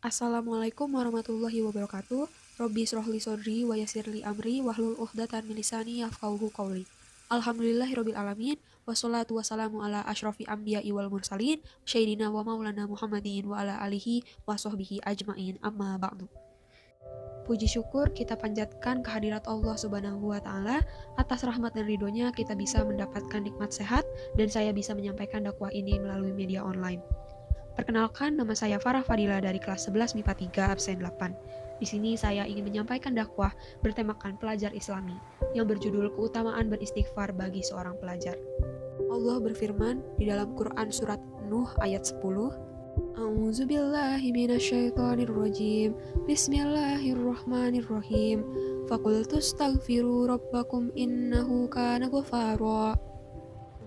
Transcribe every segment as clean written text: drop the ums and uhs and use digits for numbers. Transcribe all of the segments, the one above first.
Assalamualaikum warahmatullahi wabarakatuh. Robbi srohli sodri wa yassirli amri wahlul uqdatan min lisani yafqahuhu qawli. Alhamdulillahirabbil alamin wassalatu wassalamu ala asyrofil anbiya'i wal mursalin sayyidina wa maulana Muhammadin wa ala alihi wa sahbihi ajmain amma ba'du. Puji syukur kita panjatkan kehadirat Allah Subhanahu wa taala atas rahmat dan ridhonya kita bisa mendapatkan nikmat sehat dan saya bisa menyampaikan dakwah ini melalui media online. Perkenalkan, nama saya Farah Fadila dari kelas 11 MIPA 3 absen 8. Di sini saya ingin menyampaikan dakwah bertemakan pelajar Islami yang berjudul keutamaan beristighfar bagi seorang pelajar. Allah berfirman di dalam Quran surat Nuh ayat 10, A'udzubillahi minasyaitonirrajim. Bismillahirrahmanirrahim. Faqultustaghfiru rabbakum innahu kana ghafara.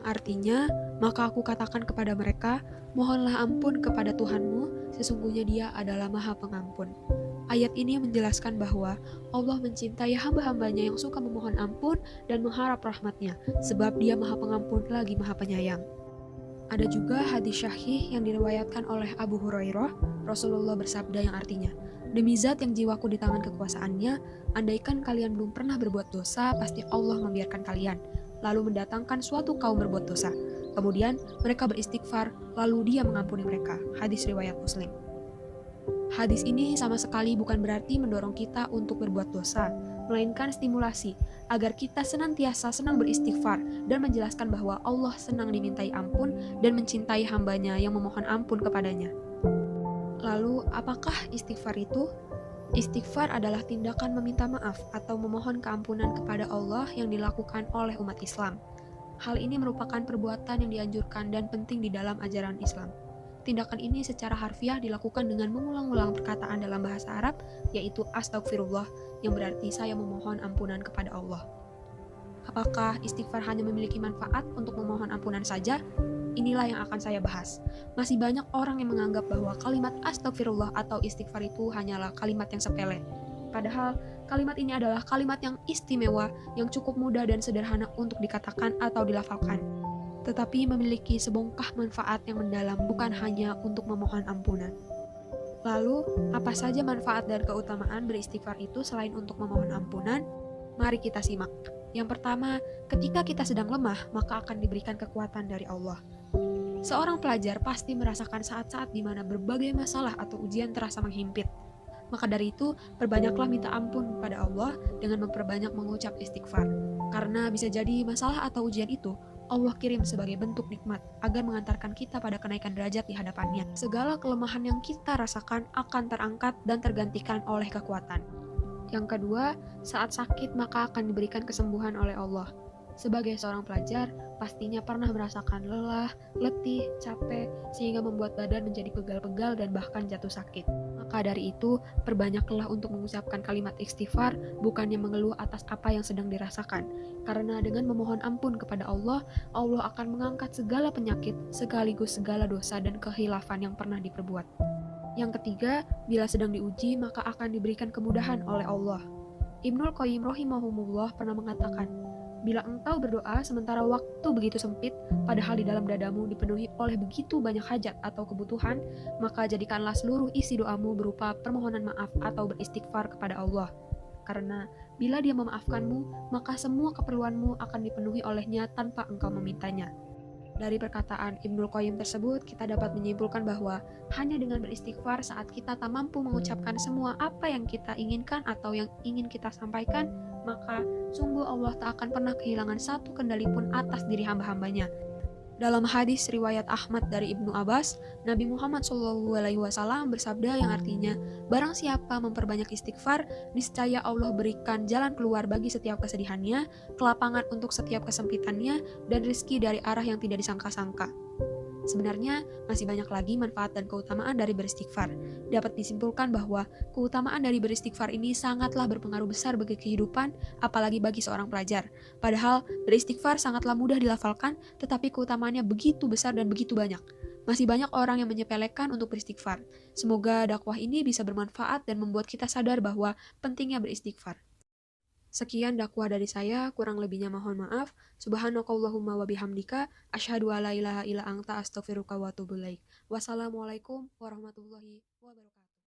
Artinya, maka aku katakan kepada mereka, mohonlah ampun kepada Tuhanmu, sesungguhnya Dia adalah Maha Pengampun. Ayat ini menjelaskan bahwa Allah mencintai hamba-hambanya yang suka memohon ampun dan mengharap rahmatnya, sebab Dia Maha Pengampun lagi Maha Penyayang. Ada juga hadis syahih yang diriwayatkan oleh Abu Hurairah, Rasulullah bersabda yang artinya, demi zat yang jiwaku di tangan kekuasaannya, andaikan kalian belum pernah berbuat dosa, pasti Allah membiarkan kalian lalu mendatangkan suatu kaum berbuat dosa. Kemudian mereka beristighfar, lalu Dia mengampuni mereka. Hadis riwayat Muslim. Hadis ini sama sekali bukan berarti mendorong kita untuk berbuat dosa, melainkan stimulasi agar kita senantiasa senang beristighfar dan menjelaskan bahwa Allah senang dimintai ampun dan mencintai hambanya yang memohon ampun kepadanya. Lalu, apakah istighfar itu? Istighfar adalah tindakan meminta maaf atau memohon keampunan kepada Allah yang dilakukan oleh umat Islam. Hal ini merupakan perbuatan yang dianjurkan dan penting di dalam ajaran Islam. Tindakan ini secara harfiah dilakukan dengan mengulang-ulang perkataan dalam bahasa Arab, yaitu astagfirullah, yang berarti saya memohon ampunan kepada Allah. Apakah istighfar hanya memiliki manfaat untuk memohon ampunan saja? Inilah yang akan saya bahas. Masih banyak orang yang menganggap bahwa kalimat astagfirullah atau istighfar itu hanyalah kalimat yang sepele. Padahal, kalimat ini adalah kalimat yang istimewa, yang cukup mudah dan sederhana untuk dikatakan atau dilafalkan. Tetapi memiliki sebongkah manfaat yang mendalam bukan hanya untuk memohon ampunan. Lalu, apa saja manfaat dan keutamaan beristighfar itu selain untuk memohon ampunan? Mari kita simak. Yang pertama, ketika kita sedang lemah, maka akan diberikan kekuatan dari Allah. Seorang pelajar pasti merasakan saat-saat di mana berbagai masalah atau ujian terasa menghimpit. Maka dari itu, perbanyaklah minta ampun kepada Allah dengan memperbanyak mengucap istighfar. Karena bisa jadi masalah atau ujian itu, Allah kirim sebagai bentuk nikmat agar mengantarkan kita pada kenaikan derajat di hadapannya. Segala kelemahan yang kita rasakan akan terangkat dan tergantikan oleh kekuatan. Yang kedua, saat sakit maka akan diberikan kesembuhan oleh Allah. Sebagai seorang pelajar, pastinya pernah merasakan lelah, letih, capek, sehingga membuat badan menjadi pegal-pegal dan bahkan jatuh sakit. Maka dari itu, perbanyaklah untuk mengucapkan kalimat istighfar, bukannya mengeluh atas apa yang sedang dirasakan. Karena dengan memohon ampun kepada Allah, Allah akan mengangkat segala penyakit, sekaligus segala dosa dan kehilafan yang pernah diperbuat. Yang ketiga, bila sedang diuji, maka akan diberikan kemudahan oleh Allah. Ibnul Qayyim rahimahumullah pernah mengatakan, bila engkau berdoa sementara waktu begitu sempit, padahal di dalam dadamu dipenuhi oleh begitu banyak hajat atau kebutuhan, maka jadikanlah seluruh isi doamu berupa permohonan maaf atau beristighfar kepada Allah. Karena bila Dia memaafkanmu, maka semua keperluanmu akan dipenuhi olehnya tanpa engkau memintanya. Dari perkataan Ibnul Qayyim tersebut, kita dapat menyimpulkan bahwa hanya dengan beristighfar saat kita tak mampu mengucapkan semua apa yang kita inginkan atau yang ingin kita sampaikan, maka sungguh Allah tak akan pernah kehilangan satu kendali pun atas diri hamba-hambanya. Dalam hadis riwayat Ahmad dari Ibnu Abbas, Nabi Muhammad SAW bersabda yang artinya, barang siapa memperbanyak istighfar, niscaya Allah berikan jalan keluar bagi setiap kesedihannya, kelapangan untuk setiap kesempitannya, dan rezeki dari arah yang tidak disangka-sangka. Sebenarnya, masih banyak lagi manfaat dan keutamaan dari beristighfar. Dapat disimpulkan bahwa keutamaan dari beristighfar ini sangatlah berpengaruh besar bagi kehidupan, apalagi bagi seorang pelajar. Padahal, beristighfar sangatlah mudah dilafalkan, tetapi keutamaannya begitu besar dan begitu banyak. Masih banyak orang yang menyepelekan untuk beristighfar. Semoga dakwah ini bisa bermanfaat dan membuat kita sadar bahwa pentingnya beristighfar. Sekian dakwah dari saya, kurang lebihnya mohon maaf. Subhanakallahumma wa bihamdika, asyhadu alla ilaha illa anta astaghfiruka wa atubu ilaik. Wassalamualaikum warahmatullahi wabarakatuh.